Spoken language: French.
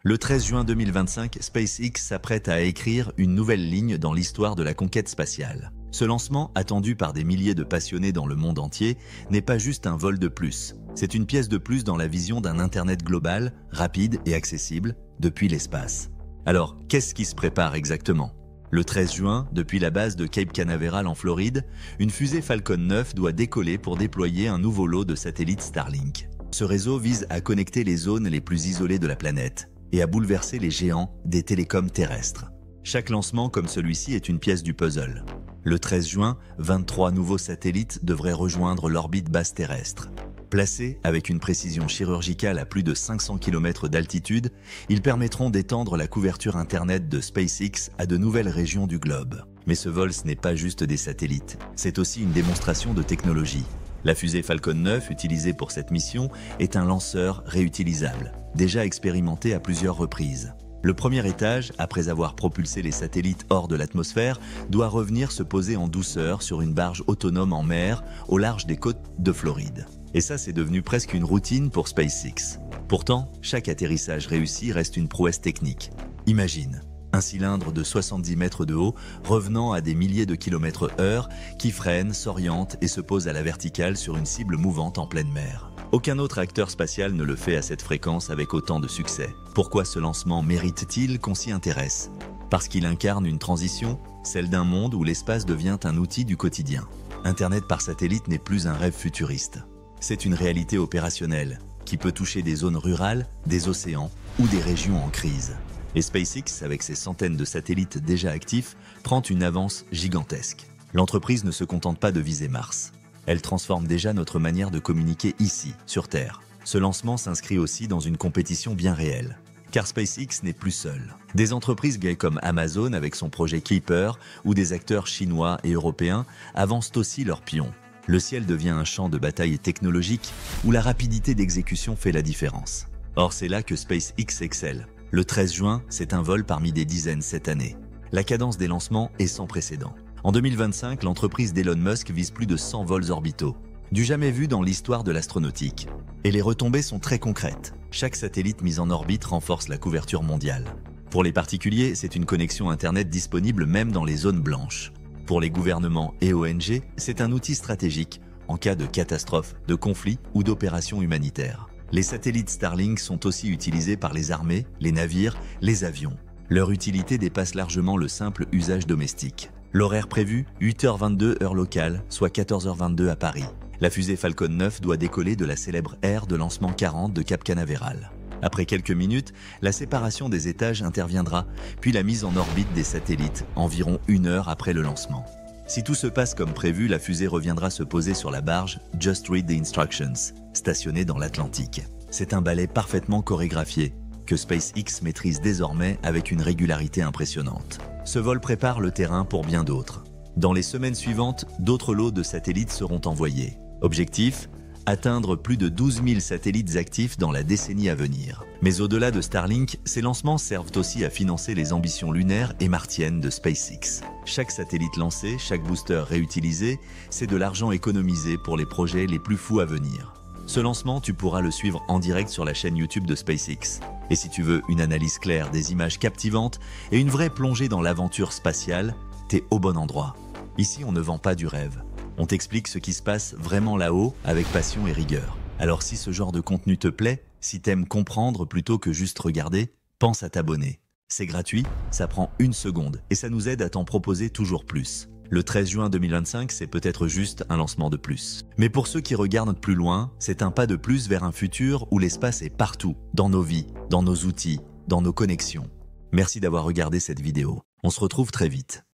Le 13 juin 2025, SpaceX s'apprête à écrire une nouvelle ligne dans l'histoire de la conquête spatiale. Ce lancement, attendu par des milliers de passionnés dans le monde entier, n'est pas juste un vol de plus. C'est une pièce de plus dans la vision d'un Internet global, rapide et accessible, depuis l'espace. Alors, qu'est-ce qui se prépare exactement ? Le 13 juin, depuis la base de Cape Canaveral en Floride, une fusée Falcon 9 doit décoller pour déployer un nouveau lot de satellites Starlink. Ce réseau vise à connecter les zones les plus isolées de la planète et à bouleverser les géants des télécoms terrestres. Chaque lancement comme celui-ci est une pièce du puzzle. Le 13 juin, 23 nouveaux satellites devraient rejoindre l'orbite basse terrestre. Placés avec une précision chirurgicale à plus de 500 km d'altitude, ils permettront d'étendre la couverture Internet de SpaceX à de nouvelles régions du globe. Mais ce vol, ce n'est pas juste des satellites, c'est aussi une démonstration de technologie. La fusée Falcon 9, utilisée pour cette mission, est un lanceur réutilisable, déjà expérimenté à plusieurs reprises. Le premier étage, après avoir propulsé les satellites hors de l'atmosphère, doit revenir se poser en douceur sur une barge autonome en mer, au large des côtes de Floride. Et ça, c'est devenu presque une routine pour SpaceX. Pourtant, chaque atterrissage réussi reste une prouesse technique. Imagine, un cylindre de 70 mètres de haut, revenant à des milliers de km/h, qui freine, s'oriente et se pose à la verticale sur une cible mouvante en pleine mer. Aucun autre acteur spatial ne le fait à cette fréquence avec autant de succès. Pourquoi ce lancement mérite-t-il qu'on s'y intéresse ? Parce qu'il incarne une transition, celle d'un monde où l'espace devient un outil du quotidien. Internet par satellite n'est plus un rêve futuriste. C'est une réalité opérationnelle, qui peut toucher des zones rurales, des océans ou des régions en crise. Et SpaceX, avec ses centaines de satellites déjà actifs, prend une avance gigantesque. L'entreprise ne se contente pas de viser Mars. Elle transforme déjà notre manière de communiquer ici, sur Terre. Ce lancement s'inscrit aussi dans une compétition bien réelle. Car SpaceX n'est plus seul. Des entreprises gaies comme Amazon avec son projet Kuiper ou des acteurs chinois et européens avancent aussi leurs pions. Le ciel devient un champ de bataille technologique où la rapidité d'exécution fait la différence. Or, c'est là que SpaceX excelle. Le 13 juin, c'est un vol parmi des dizaines cette année. La cadence des lancements est sans précédent. En 2025, l'entreprise d'Elon Musk vise plus de 100 vols orbitaux. Du jamais vu dans l'histoire de l'astronautique. Et les retombées sont très concrètes. Chaque satellite mis en orbite renforce la couverture mondiale. Pour les particuliers, c'est une connexion Internet disponible même dans les zones blanches. Pour les gouvernements et ONG, c'est un outil stratégique en cas de catastrophe, de conflit ou d'opération humanitaire. Les satellites Starlink sont aussi utilisés par les armées, les navires, les avions. Leur utilité dépasse largement le simple usage domestique. L'horaire prévu, 8h22 heure locale, soit 14h22 à Paris. La fusée Falcon 9 doit décoller de la célèbre aire de lancement 40 de Cape Canaveral. Après quelques minutes, la séparation des étages interviendra, puis la mise en orbite des satellites, environ 1 heure après le lancement. Si tout se passe comme prévu, la fusée reviendra se poser sur la barge Just Read the Instructions, stationnée dans l'Atlantique. C'est un ballet parfaitement chorégraphié, que SpaceX maîtrise désormais avec une régularité impressionnante. Ce vol prépare le terrain pour bien d'autres. Dans les semaines suivantes, d'autres lots de satellites seront envoyés. Objectif : atteindre plus de 12 000 satellites actifs dans la décennie à venir. Mais au-delà de Starlink, ces lancements servent aussi à financer les ambitions lunaires et martiennes de SpaceX. Chaque satellite lancé, chaque booster réutilisé, c'est de l'argent économisé pour les projets les plus fous à venir. Ce lancement, tu pourras le suivre en direct sur la chaîne YouTube de SpaceX. Et si tu veux une analyse claire, des images captivantes et une vraie plongée dans l'aventure spatiale, t'es au bon endroit. Ici, on ne vend pas du rêve. On t'explique ce qui se passe vraiment là-haut avec passion et rigueur. Alors si ce genre de contenu te plaît, si t'aimes comprendre plutôt que juste regarder, pense à t'abonner. C'est gratuit, ça prend 1 seconde et ça nous aide à t'en proposer toujours plus. Le 13 juin 2025, c'est peut-être juste un lancement de plus. Mais pour ceux qui regardent plus loin, c'est un pas de plus vers un futur où l'espace est partout, dans nos vies, dans nos outils, dans nos connexions. Merci d'avoir regardé cette vidéo. On se retrouve très vite.